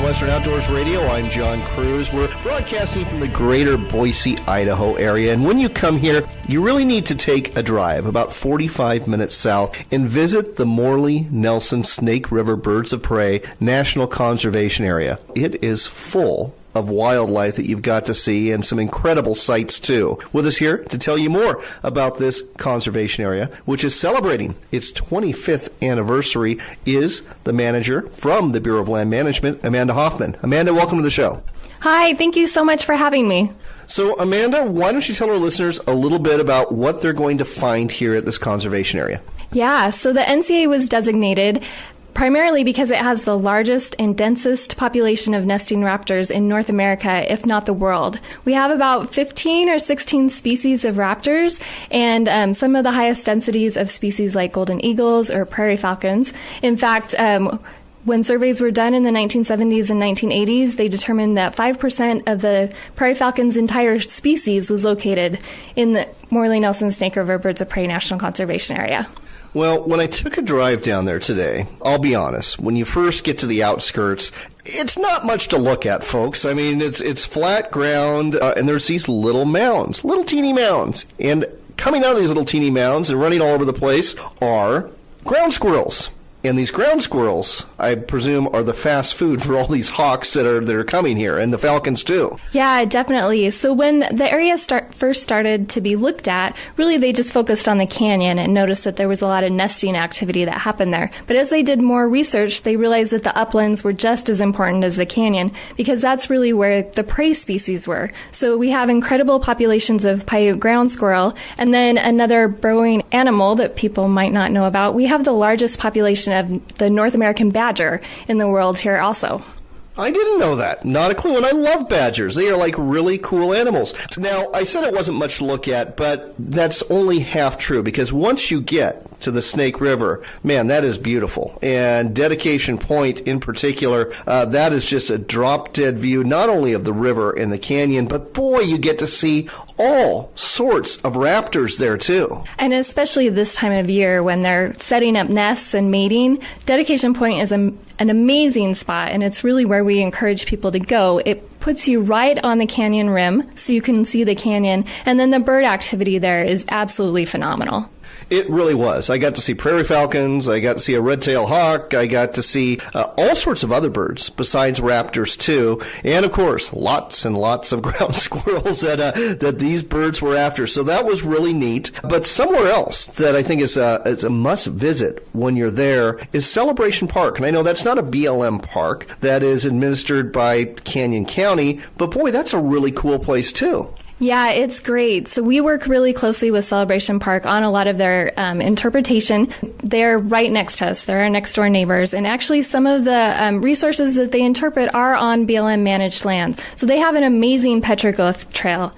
Northwestern Outdoors Radio. I'm John Cruz. We're broadcasting from the greater Boise, Idaho area. And when you come here, you really need to take a drive about 45 minutes south and visit the Morley-Nelson Snake River Birds of Prey National Conservation Area. It is full of wildlife that you've got to see and some incredible sights too. With us here to tell you more about this conservation area, which is celebrating its 25th anniversary, is the manager from the Bureau of Land Management, Amanda Hoffman. Amanda, welcome to the show. Hi, thank you so much for having me. So, Amanda, why don't you tell our listeners a little bit about what they're going to find here at this conservation area? Yeah, so the NCA was designated primarily because it has the largest and densest population of nesting raptors in North America, if not the world. We have about 15 or 16 species of raptors and some of the highest densities of species like golden eagles or prairie falcons. In fact, when surveys were done in the 1970s and 1980s, they determined that 5% of the prairie falcon's entire species was located in the Morley-Nelson Snake River Birds of Prey National Conservation Area. Well, when I took a drive down there today, I'll be honest, when you first get to the outskirts, it's not much to look at, folks. I mean, it's flat ground, and there's these little mounds, little teeny mounds. And coming out of these little teeny mounds and running all over the place are ground squirrels. And these ground squirrels, I presume, are the fast food for all these hawks that are coming here, and the falcons too. Yeah, definitely. So when the area first started to be looked at, really they just focused on the canyon and noticed that there was a lot of nesting activity that happened there. But as they did more research, they realized that the uplands were just as important as the canyon, because that's really where the prey species were. So we have incredible populations of Paiute ground squirrel, and then another burrowing animal that people might not know about. We have the largest population of the North American badger in the world here also. I didn't know that. Not a clue. And I love badgers. They are like really cool animals. Now, I said it wasn't much to look at, but that's only half true, because once you get to the Snake River, man, that is beautiful. And Dedication Point in particular, that is just a drop-dead view, not only of the river and the canyon, but boy, you get to see all sorts of raptors there too. And especially this time of year when they're setting up nests and mating, Dedication Point is an amazing spot, and it's really where we encourage people to go. It puts you right on the canyon rim so you can see the canyon, and then the bird activity there is absolutely phenomenal. It really was. I got to see prairie falcons, I got to see a red-tailed hawk, I got to see all sorts of other birds besides raptors too, and of course lots and lots of ground squirrels that these birds were after. So that was really neat. But somewhere else that I think is a must visit when you're there is Celebration Park. And I know that's not a BLM park, that is administered by Canyon County, but boy, that's a really cool place too. Yeah, it's great. So we work really closely with Celebration Park on a lot of their interpretation. They're right next to us. They're our next door neighbors. And actually some of the resources that they interpret are on BLM managed lands. So they have an amazing petroglyph trail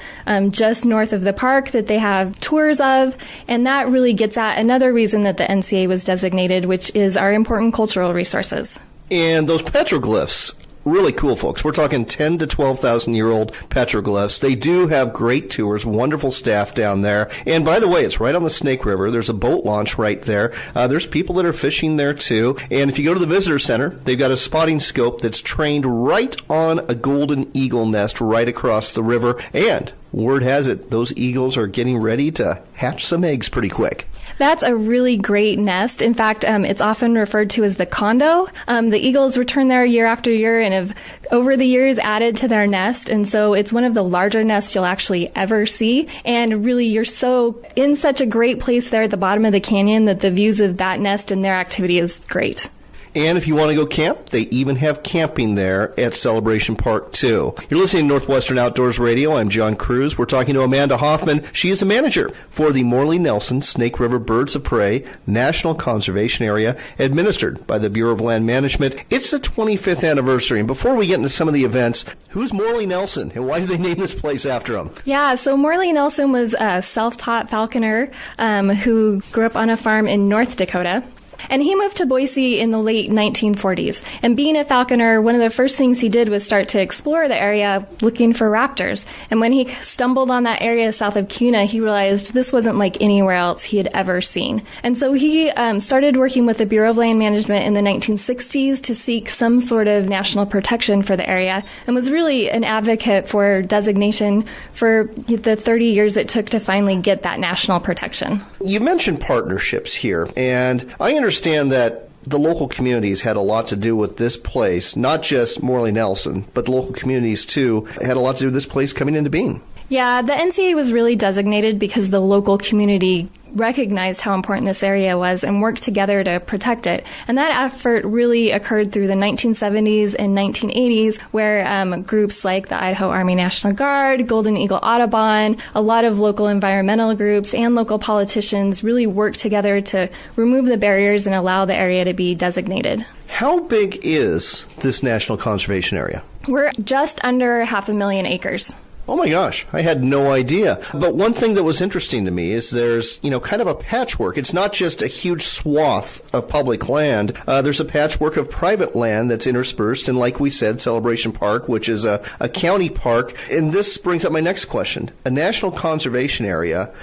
just north of the park that they have tours of. And that really gets at another reason that the NCA was designated, which is our important cultural resources. And those petroglyphs, really cool, folks. We're talking 10 to 12,000-year-old petroglyphs. They do have great tours, wonderful staff down there. And by the way, it's right on the Snake River. There's a boat launch right there. There's people that are fishing there too. And if you go to the visitor center, they've got a spotting scope that's trained right on a golden eagle nest right across the river. And word has it, those eagles are getting ready to hatch some eggs pretty quick. That's a really great nest. In fact, it's often referred to as the condo. The eagles return there year after year and have, over the years, added to their nest. And so it's one of the larger nests you'll actually ever see. And really, you're so in such a great place there at the bottom of the canyon that the views of that nest and their activity is great. And if you want to go camp, they even have camping there at Celebration Park, too. You're listening to Northwestern Outdoors Radio. I'm John Cruz. We're talking to Amanda Hoffman. She is the manager for the Morley-Nelson Snake River Birds of Prey National Conservation Area, administered by the Bureau of Land Management. It's the 25th anniversary. And before we get into some of the events, who's Morley-Nelson, and why did they name this place after him? Yeah, so Morley-Nelson was a self-taught falconer who grew up on a farm in North Dakota. And he moved to Boise in the late 1940s. And being a falconer, one of the first things he did was start to explore the area looking for raptors. And when he stumbled on that area south of Schoene, he realized this wasn't like anywhere else he had ever seen. And so he started working with the Bureau of Land Management in the 1960s to seek some sort of national protection for the area, and was really an advocate for designation for the 30 years it took to finally get that national protection. You mentioned partnerships here, and I understand that the local communities had a lot to do with this place, not just Morley Nelson, but the local communities too had a lot to do with this place coming into being. Yeah, the NCA was really designated because the local community recognized how important this area was and worked together to protect it. And that effort really occurred through the 1970s and 1980s, where groups like the Idaho Army National Guard, Golden Eagle Audubon, a lot of local environmental groups and local politicians really worked together to remove the barriers and allow the area to be designated. How big is this National Conservation Area? We're just under 500,000 acres. Oh my gosh, I had no idea. But one thing that was interesting to me is there's, kind of a patchwork. It's not just a huge swath of public land. There's a patchwork of private land that's interspersed. And like we said, Celebration Park, which is a county park. And this brings up my next question. A national conservation area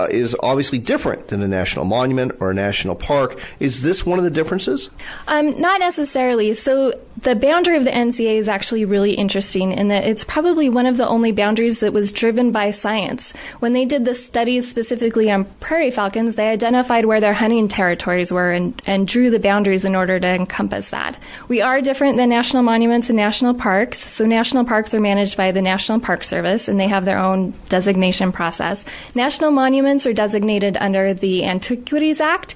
is obviously different than a national monument or a national park. Is this one of the differences? Not necessarily. So the boundary of the NCA is actually really interesting in that it's probably one of the only boundaries that was driven by science. When they did the studies specifically on prairie falcons, they identified where their hunting territories were and drew the boundaries in order to encompass that. We are different than national monuments and national parks. So national parks are managed by the National Park Service, and they have their own designation process. National monuments are designated under the Antiquities Act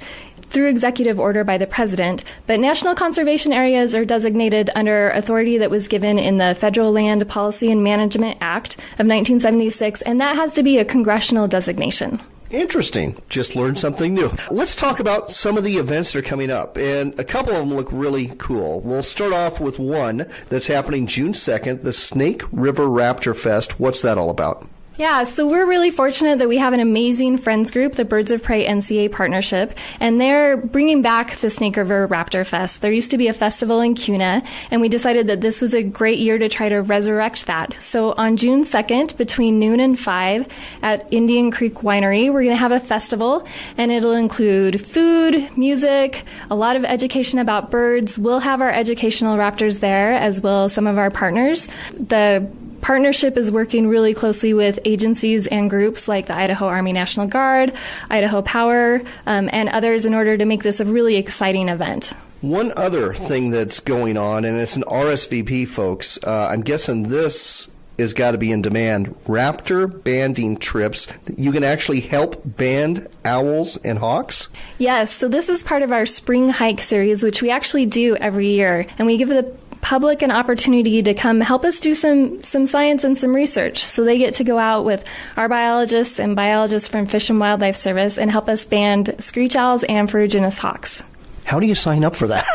through executive order by the president, but national conservation areas are designated under authority that was given in the Federal Land Policy and Management Act of 1976, and that has to be a congressional designation. Interesting. Just learned something new. Let's talk about some of the events that are coming up, and a couple of them look really cool. We'll start off with one that's happening June 2nd, the Snake River Raptor Fest. What's that all about? Yeah, so we're really fortunate that we have an amazing friends group, the Birds of Prey NCA Partnership, and they're bringing back the Snake River Raptor Fest. There used to be a festival in Schoene, and we decided that this was a great year to try to resurrect that. So on June 2nd, between noon and 5 at Indian Creek Winery, we're going to have a festival, and it'll include food, music, a lot of education about birds. We'll have our educational raptors there, as well as some of our partners. The partnership is working really closely with agencies and groups like the Idaho Army National Guard, Idaho Power, and others in order to make this a really exciting event. One other thing that's going on, and it's an RSVP, folks. I'm guessing this has got to be in demand. Raptor banding trips. You can actually help band owls and hawks? Yes, so this is part of our spring hike series, which we actually do every year, and we give the public an opportunity to come help us do some science and some research. So they get to go out with our biologists and biologists from Fish and Wildlife Service and help us band screech owls and ferruginous hawks. How do you sign up for that?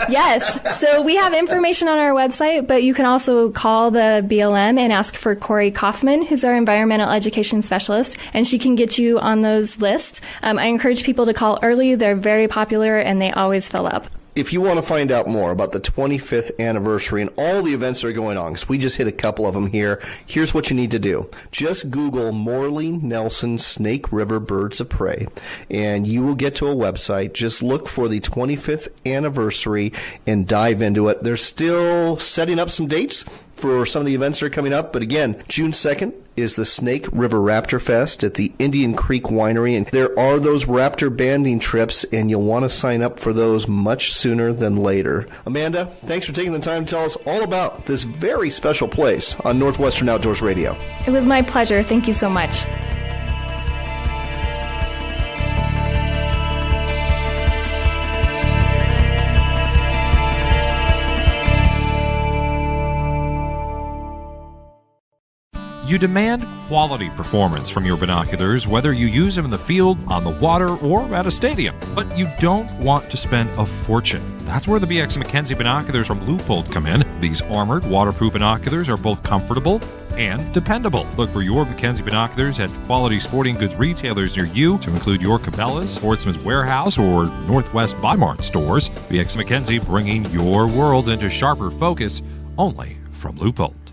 Yes. So we have information on our website, but you can also call the BLM and ask for Corey Kaufman, who's our environmental education specialist, and she can get you on those lists. I encourage people to call early. They're very popular, and they always fill up. If you want to find out more about the 25th anniversary and all the events that are going on, because we just hit a couple of them here, here's what you need to do. Just Google Morley Nelson Snake River Birds of Prey, and you will get to a website. Just look for the 25th anniversary and dive into it. They're still setting up some dates for some of the events that are coming up, but again, June 2nd is the Snake River Raptor Fest at the Indian Creek Winery, and there are those raptor banding trips, and you'll want to sign up for those much sooner than later. Amanda, thanks for taking the time to tell us all about this very special place on Northwestern Outdoors Radio. It was my pleasure. Thank you so much. You demand quality performance from your binoculars, whether you use them in the field, on the water, or at a stadium. But you don't want to spend a fortune. That's where the BX Mackenzie binoculars from Leupold come in. These armored, waterproof binoculars are both comfortable and dependable. Look for your Mackenzie binoculars at quality sporting goods retailers near you, to include your Cabela's, Sportsman's Warehouse, or Northwest Weimar stores. VX Mackenzie, bringing your world into sharper focus, only from Leupold.